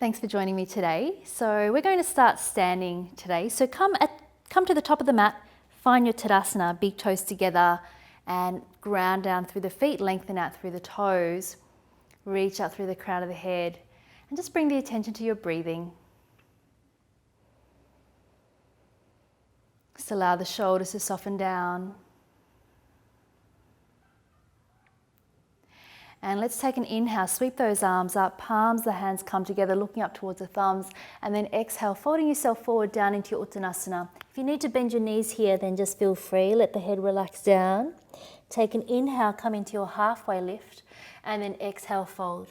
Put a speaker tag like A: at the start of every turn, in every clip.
A: thanks for joining me today. So we're going to start standing today. So come to the top of the mat, find your Tadasana, big toes together and ground down through the feet, lengthen out through the toes, reach out through the crown of the head and just bring the attention to your breathing. Just allow the shoulders to soften down. And let's take an inhale, sweep those arms up, palms, the hands come together, looking up towards the thumbs, and then exhale, folding yourself forward down into your Uttanasana. If you need to bend your knees here, then just feel free, let the head relax down. Take an inhale, come into your halfway lift, and then exhale, fold.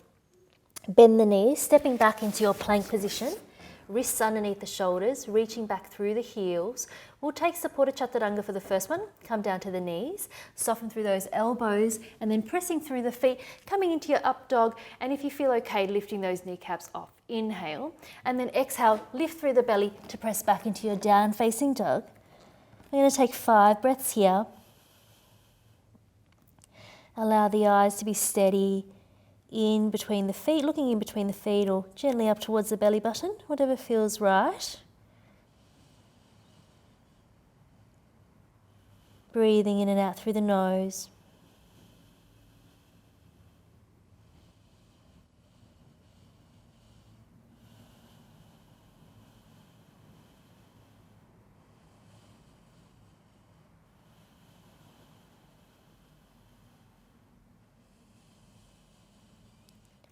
A: Bend the knees, stepping back into your plank position, wrists underneath the shoulders, reaching back through the heels. We'll take Supported Chaturanga for the first one, come down to the knees, soften through those elbows, and then pressing through the feet, coming into your up dog, and if you feel okay, lifting those kneecaps off. Inhale, and then exhale, lift through the belly to press back into your down facing dog. We're going to take 5 breaths here. Allow the eyes to be steady in between the feet, looking in between the feet or gently up towards the belly button, whatever feels right. Breathing in and out through the nose.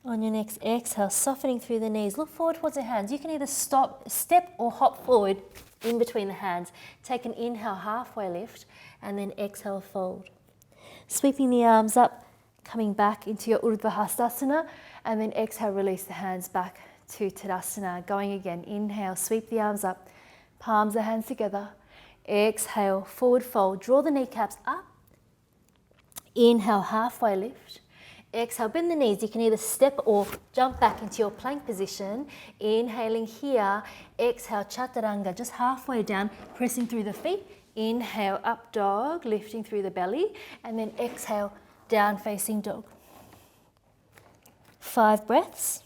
A: On your next exhale, softening through the knees, look forward towards the hands. You can either step or hop forward in between the hands. Take an inhale, halfway lift, and then exhale, fold. Sweeping the arms up, coming back into your Urdhva Hastasana, and then exhale, release the hands back to Tadasana. Going again, inhale, sweep the arms up, palms the hands together. Exhale, forward fold, draw the kneecaps up. Inhale, halfway lift. Exhale, bend the knees. You can either step or jump back into your plank position. Inhaling here. Exhale, Chaturanga, just halfway down, pressing through the feet. Inhale, up dog, lifting through the belly. And then exhale, down facing dog. 5 breaths.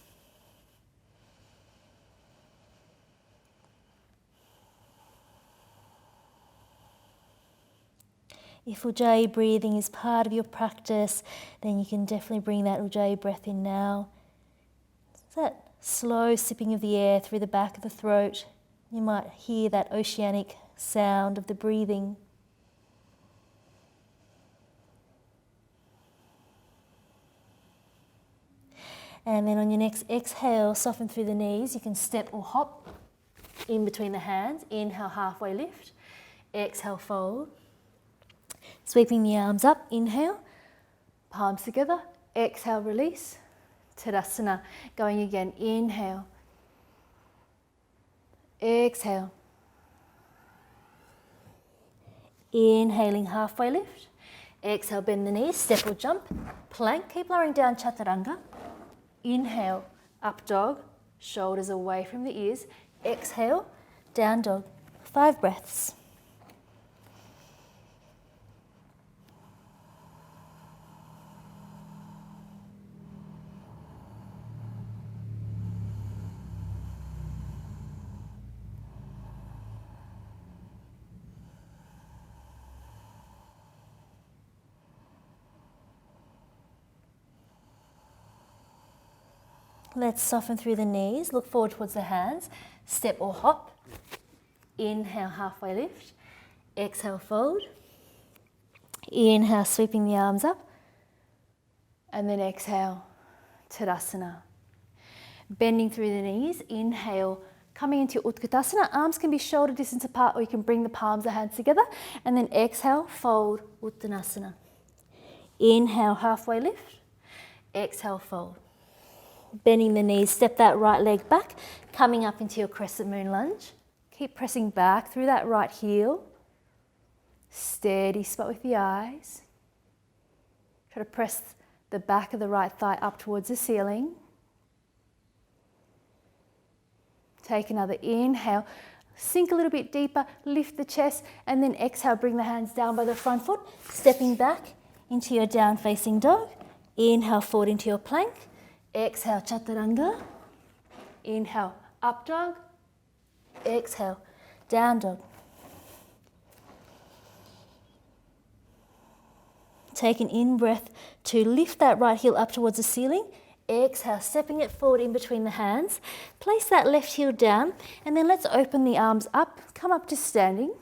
A: If Ujjayi breathing is part of your practice, then you can definitely bring that Ujjayi breath in now. It's that slow sipping of the air through the back of the throat. You might hear that oceanic sound of the breathing. And then on your next exhale, soften through the knees. You can step or hop in between the hands. Inhale, halfway lift. Exhale, fold. Sweeping the arms up, inhale, palms together, exhale, release, Tadasana. Going again, inhale, exhale, inhaling, halfway lift, exhale, bend the knees, step or jump, plank, keep lowering down, Chaturanga, inhale, up dog, shoulders away from the ears, exhale, down dog, 5 breaths. Let's soften through the knees, look forward towards the hands, step or hop, inhale, halfway lift, exhale, fold, inhale, sweeping the arms up, and then exhale, Tadasana. Bending through the knees, inhale, coming into Utkatasana, arms can be shoulder distance apart or you can bring the palms, the hands together, and then exhale, fold, Uttanasana. Inhale, halfway lift, exhale, fold. Bending the knees, step that right leg back, coming up into your crescent moon lunge. Keep pressing back through that right heel. Steady spot with the eyes. Try to press the back of the right thigh up towards the ceiling. Take another inhale, sink a little bit deeper, lift the chest, and then exhale, bring the hands down by the front foot, stepping back into your down facing dog. Inhale, forward into your plank. Exhale, Chaturanga. Inhale, up dog. Exhale, down dog. Take an in-breath to lift that right heel up towards the ceiling. Exhale, stepping it forward in between the hands. Place that left heel down, and then let's open the arms up, come up to standing.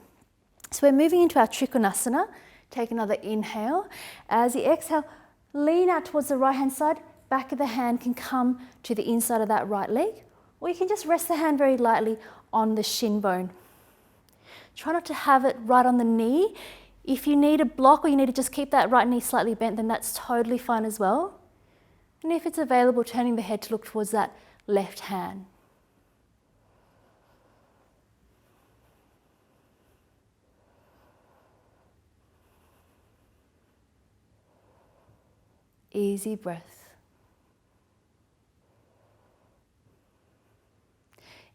A: So we're moving into our Trikonasana. Take another inhale. As you exhale, lean out towards the right-hand side. Back of the hand can come to the inside of that right leg, or you can just rest the hand very lightly on the shin bone. Try not to have it right on the knee. If you need a block or you need to just keep that right knee slightly bent, then that's totally fine as well. And if it's available, turning the head to look towards that left hand. Easy breath.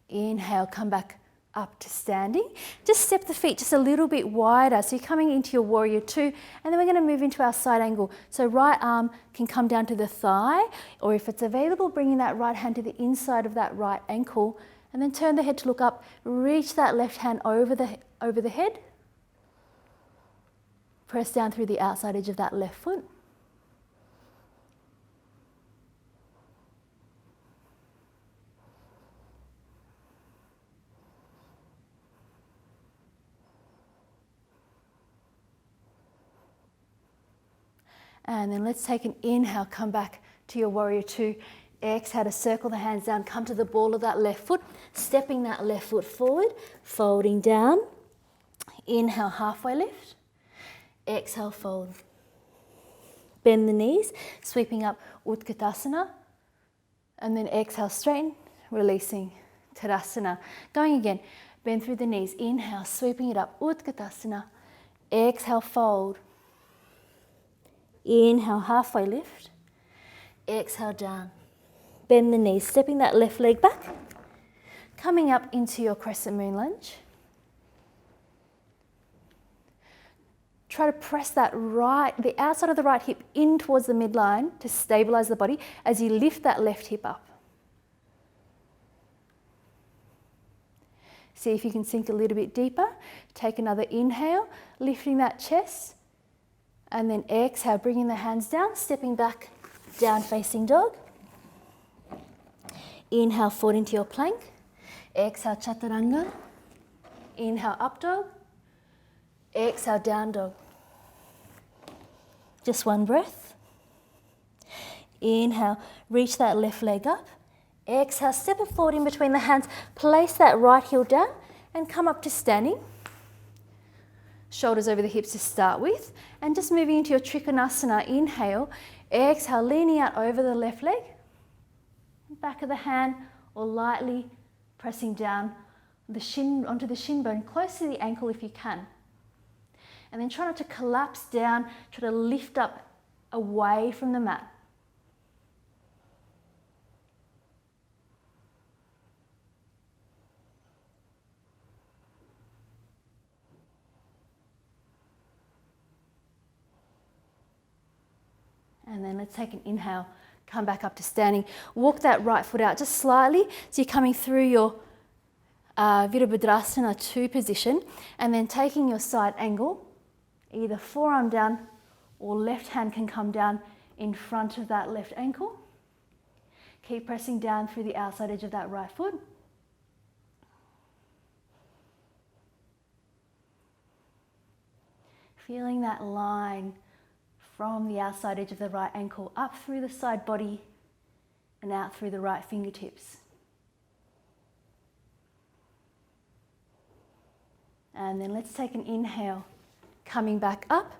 A: Inhale, come back up to standing. Just step the feet just a little bit wider. So you're coming into your warrior two, and then we're going to move into our side angle. So right arm can come down to the thigh, or if it's available, bringing that right hand to the inside of that right ankle, and then turn the head to look up. Reach that left hand over the head. Press down through the outside edge of that left foot. And then let's take an inhale, come back to your warrior two. Exhale to circle the hands down, come to the ball of that left foot, stepping that left foot forward, folding down. Inhale, halfway lift. Exhale, fold. Bend the knees, sweeping up Utkatasana. And then exhale, straighten, releasing Tadasana. Going again, bend through the knees. Inhale, sweeping it up, Utkatasana. Exhale, fold. Inhale, halfway lift. Exhale, down. Bend the knees, stepping that left leg back. Coming up into your crescent moon lunge. Try to press the outside of the right hip in towards the midline to stabilize the body as you lift that left hip up. See if you can sink a little bit deeper. Take another inhale, lifting that chest. And then exhale, bringing the hands down, stepping back, down facing dog. Inhale, forward into your plank. Exhale, chaturanga. Inhale, up dog. Exhale, down dog. Just one breath. Inhale, reach that left leg up. Exhale, step it forward in between the hands. Place that right heel down and come up to standing. Shoulders over the hips to start with, and just moving into your Trikonasana. Inhale, exhale, leaning out over the left leg, back of the hand, or lightly pressing down onto the shin bone, close to the ankle if you can. And then try not to collapse down, try to lift up away from the mat. And then let's take an inhale, come back up to standing. Walk that right foot out just slightly. So you're coming through your Virabhadrasana 2 position, and then taking your side angle, either forearm down or left hand can come down in front of that left ankle. Keep pressing down through the outside edge of that right foot. Feeling that line from the outside edge of the right ankle up through the side body and out through the right fingertips. And then let's take an inhale, coming back up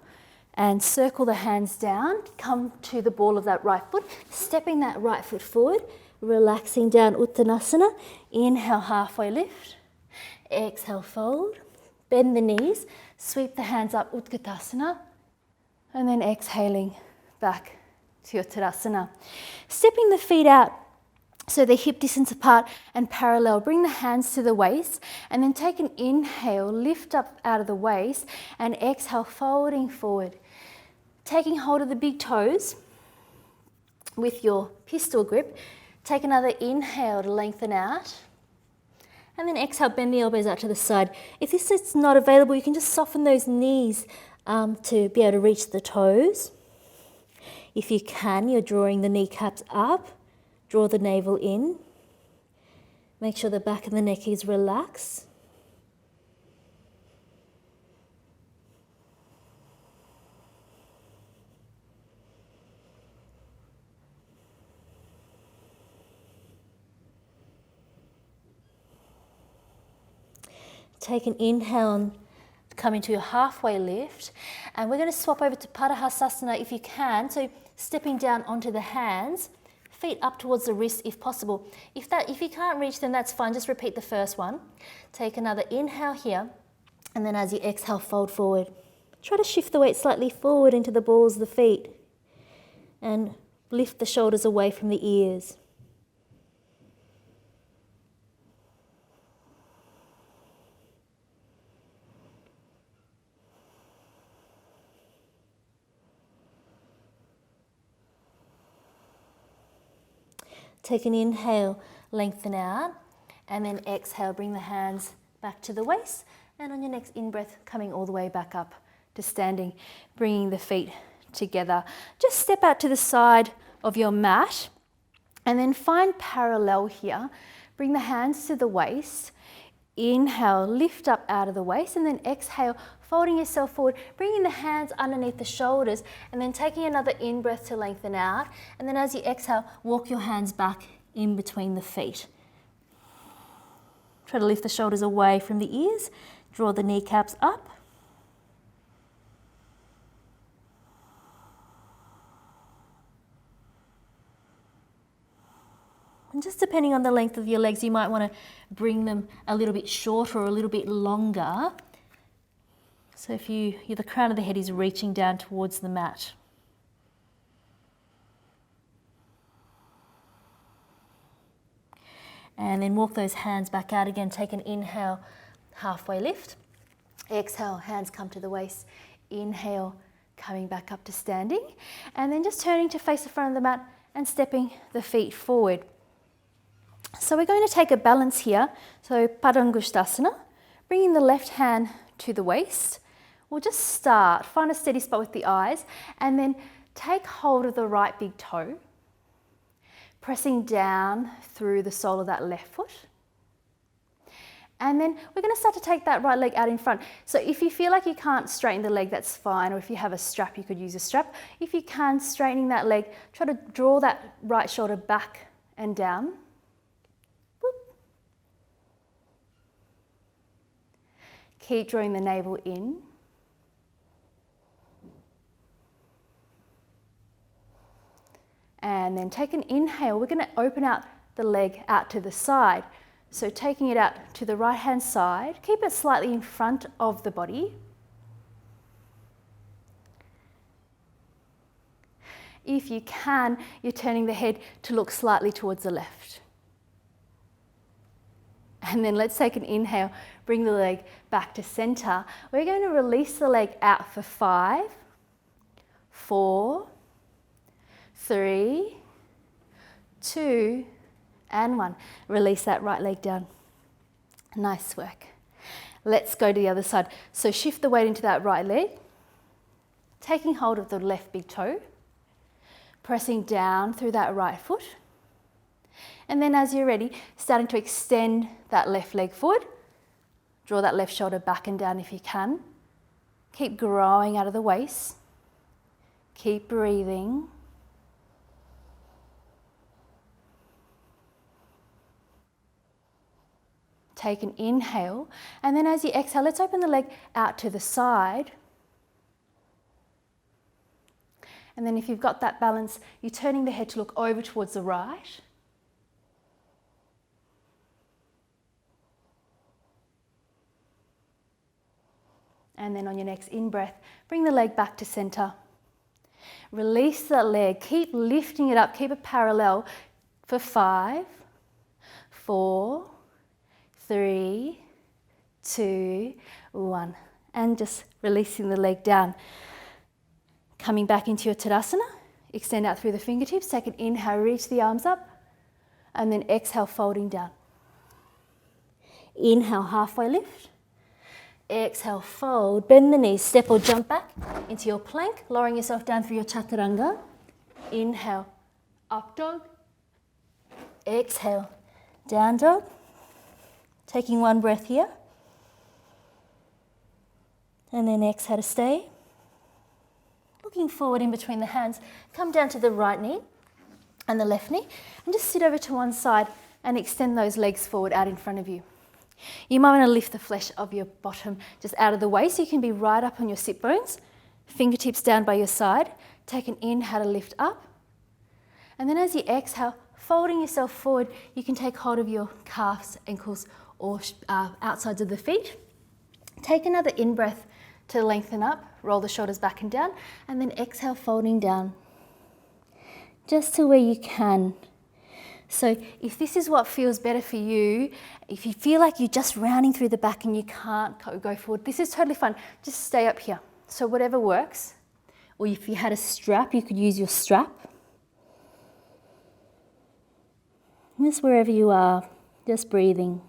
A: and circle the hands down, come to the ball of that right foot, stepping that right foot forward, relaxing down Uttanasana. Inhale, halfway lift. Exhale, fold. Bend the knees, sweep the hands up, Utkatasana. And then exhaling back to your Tadasana. Stepping the feet out so they're hip distance apart and parallel. Bring the hands to the waist, and then take an inhale, lift up out of the waist, and exhale, folding forward. Taking hold of the big toes with your pistol grip, Take another inhale to lengthen out. And then exhale, bend the elbows out to the side. If this is not available, you can just soften those knees to be able to reach the toes. If you can, you're drawing the kneecaps up. Draw the navel in. Make sure the back of the neck is relaxed. Take an inhale and come into your halfway lift. And we're going to swap over to Tadasana if you can. So stepping down onto the hands, feet up towards the wrist if possible. If you can't reach them, that's fine. Just repeat the first one. Take another inhale here. And then as you exhale, fold forward. Try to shift the weight slightly forward into the balls of the feet. And lift the shoulders away from the ears. Take an inhale, lengthen out, and then exhale, bring the hands back to the waist, and on your next in-breath, coming all the way back up to standing, bringing the feet together. Just step out to the side of your mat, and then find parallel here. Bring the hands to the waist. Inhale, lift up out of the waist, and then exhale, folding yourself forward, bringing the hands underneath the shoulders, and then taking another in-breath to lengthen out. And then as you exhale, walk your hands back in between the feet. Try to lift the shoulders away from the ears. Draw the kneecaps up. And just depending on the length of your legs, you might want to bring them a little bit shorter or a little bit longer. So if the crown of the head is reaching down towards the mat. And then walk those hands back out again. Take an inhale, halfway lift. Exhale, hands come to the waist. Inhale, coming back up to standing. And then just turning to face the front of the mat and stepping the feet forward. So we're going to take a balance here. So Padangusthasana, bringing the left hand to the waist. We'll just start, find a steady spot with the eyes, and then take hold of the right big toe, pressing down through the sole of that left foot. And then we're going to start to take that right leg out in front. So if you feel like you can't straighten the leg, that's fine. Or if you have a strap, you could use a strap. If you can, straightening that leg, try to draw that right shoulder back and down. Keep drawing the navel in. And then take an inhale. We're going to open out the leg out to the side. So taking it out to the right hand side, keep it slightly in front of the body. If you can, you're turning the head to look slightly towards the left. And then let's take an inhale, bring the leg back to center. We're going to release the leg out for 5, 4, 3, 2, and 1. Release that right leg down. Nice work. Let's go to the other side. So shift the weight into that right leg, taking hold of the left big toe, pressing down through that right foot. And then as you're ready, starting to extend that left leg forward. Draw that left shoulder back and down if you can. Keep growing out of the waist. Keep breathing. Take an inhale, and then as you exhale, let's open the leg out to the side. And then if you've got that balance, you're turning the head to look over towards the right. And then on your next in-breath, bring the leg back to center. Release that leg, keep lifting it up, keep it parallel for 5, 4, 3, 2, 1. And just releasing the leg down. Coming back into your Tadasana, extend out through the fingertips, take an inhale, reach the arms up. And then exhale, folding down. Inhale, halfway lift. Exhale, fold, bend the knees, step or jump back into your plank, lowering yourself down through your chaturanga. Inhale, up dog. Exhale, down dog. Taking one breath here. And then exhale to stay. Looking forward in between the hands. Come down to the right knee and the left knee and just sit over to one side and extend those legs forward out in front of you. You might want to lift the flesh of your bottom just out of the way so you can be right up on your sit bones. Fingertips down by your side. Take an inhale to lift up. And then as you exhale, folding yourself forward, you can take hold of your calves, ankles, or outsides of the feet. Take another in-breath to lengthen up. Roll the shoulders back and down. And then exhale, folding down. Just to where you can. So if this is what feels better for you, if you feel like you're just rounding through the back and you can't go forward, this is totally fine. Just stay up here. So whatever works. Or if you had a strap, you could use your strap. Just wherever you are, just breathing.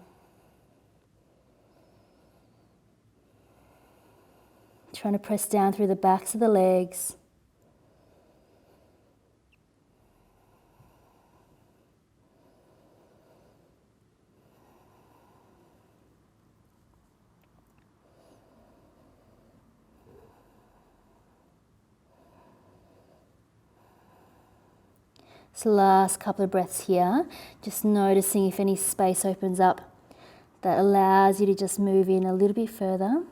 A: Trying to press down through the backs of the legs. So last couple of breaths here, just noticing if any space opens up that allows you to just move in a little bit further.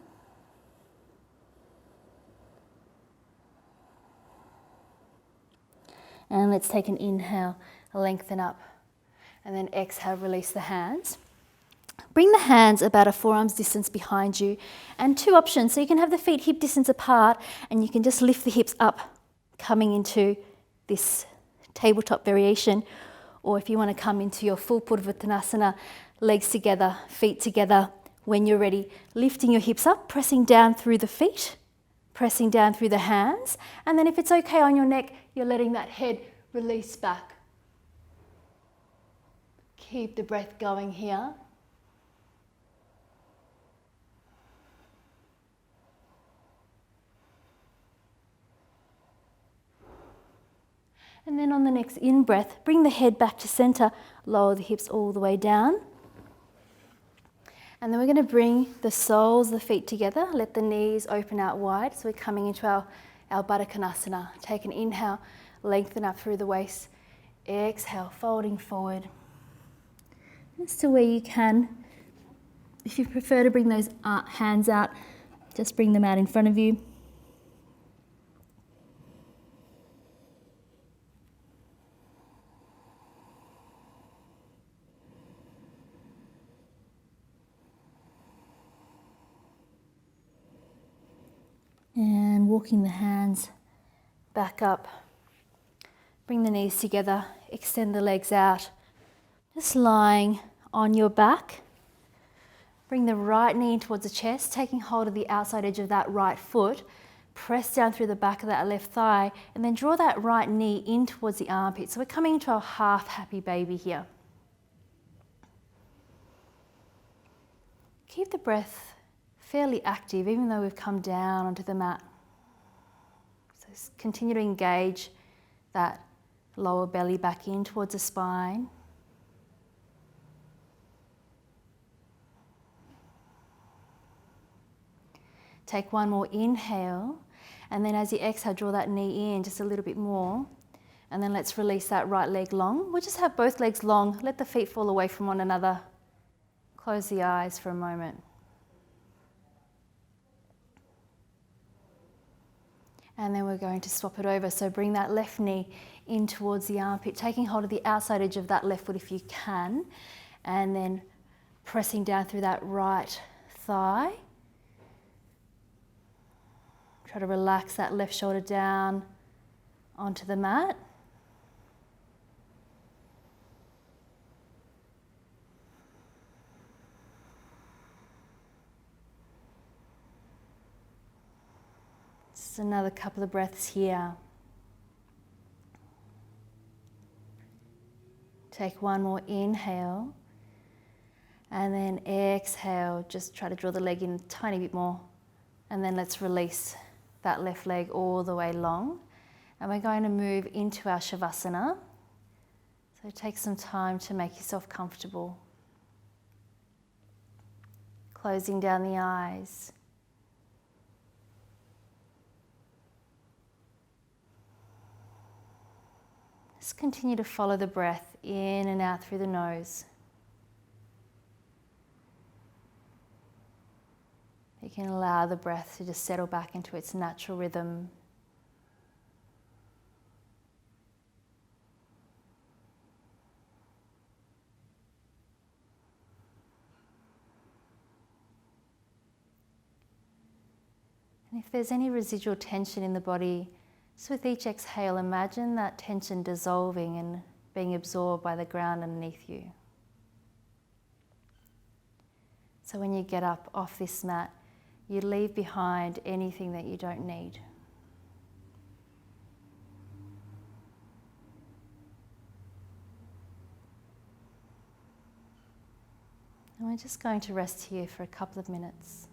A: And let's take an inhale, lengthen up, and then exhale, release the hands. Bring the hands about a forearm's distance behind you, and two options. So you can have the feet hip distance apart, and you can just lift the hips up, coming into this tabletop variation, or if you want to come into your full Tadasana, legs together, feet together. When you're ready, lifting your hips up, pressing down through the feet, pressing down through the hands, and then if it's okay on your neck, you're letting that head release back. Keep the breath going here. And then on the next in-breath, bring the head back to center, lower the hips all the way down. And then we're going to bring the soles of the feet together, let the knees open out wide. So we're coming into our Baka. Take an inhale, lengthen up through the waist. Exhale, folding forward. Just to where you can. If you prefer to bring those hands out, just bring them out in front of you. And walking the hands back up. Bring the knees together, extend the legs out. Just lying on your back. Bring the right knee towards the chest, taking hold of the outside edge of that right foot. Press down through the back of that left thigh, and then draw that right knee in towards the armpit. So we're coming into our half happy baby here. Keep the breath fairly active, even though we've come down onto the mat. So continue to engage that lower belly back in towards the spine. Take one more inhale, and then as you exhale, draw that knee in just a little bit more. And then let's release that right leg long. We'll just have both legs long. Let the feet fall away from one another. Close the eyes for a moment. And then we're going to swap it over. So bring that left knee in towards the armpit, taking hold of the outside edge of that left foot if you can, and then pressing down through that right thigh. Try to relax that left shoulder down onto the mat. Just another couple of breaths here. Take one more inhale, and then exhale, just try to draw the leg in a tiny bit more, and then let's release that left leg all the way long. And we're going to move into our Shavasana. So take some time to make yourself comfortable. Closing down the eyes. Just continue to follow the breath in and out through the nose. You can allow the breath to just settle back into its natural rhythm. And if there's any residual tension in the body, just with each exhale, imagine that tension dissolving and being absorbed by the ground underneath you. So when you get up off this mat, you leave behind anything that you don't need. And we're just going to rest here for a couple of minutes.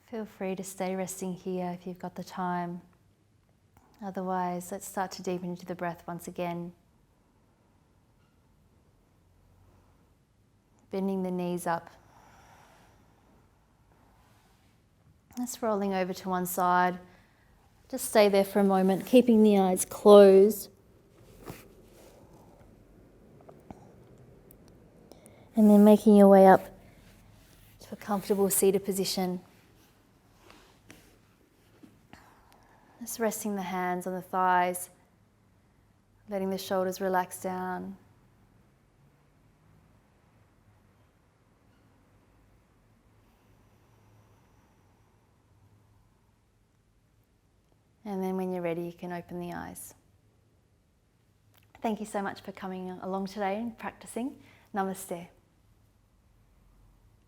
A: Feel free to stay resting here if you've got the time. Otherwise, let's start to deepen into the breath once again. Bending the knees up. Just rolling over to one side. Just stay there for a moment, keeping the eyes closed. And then making your way up to a comfortable seated position. Just resting the hands on the thighs, letting the shoulders relax down. And then when you're ready, you can open the eyes. Thank you so much for coming along today and practicing. Namaste.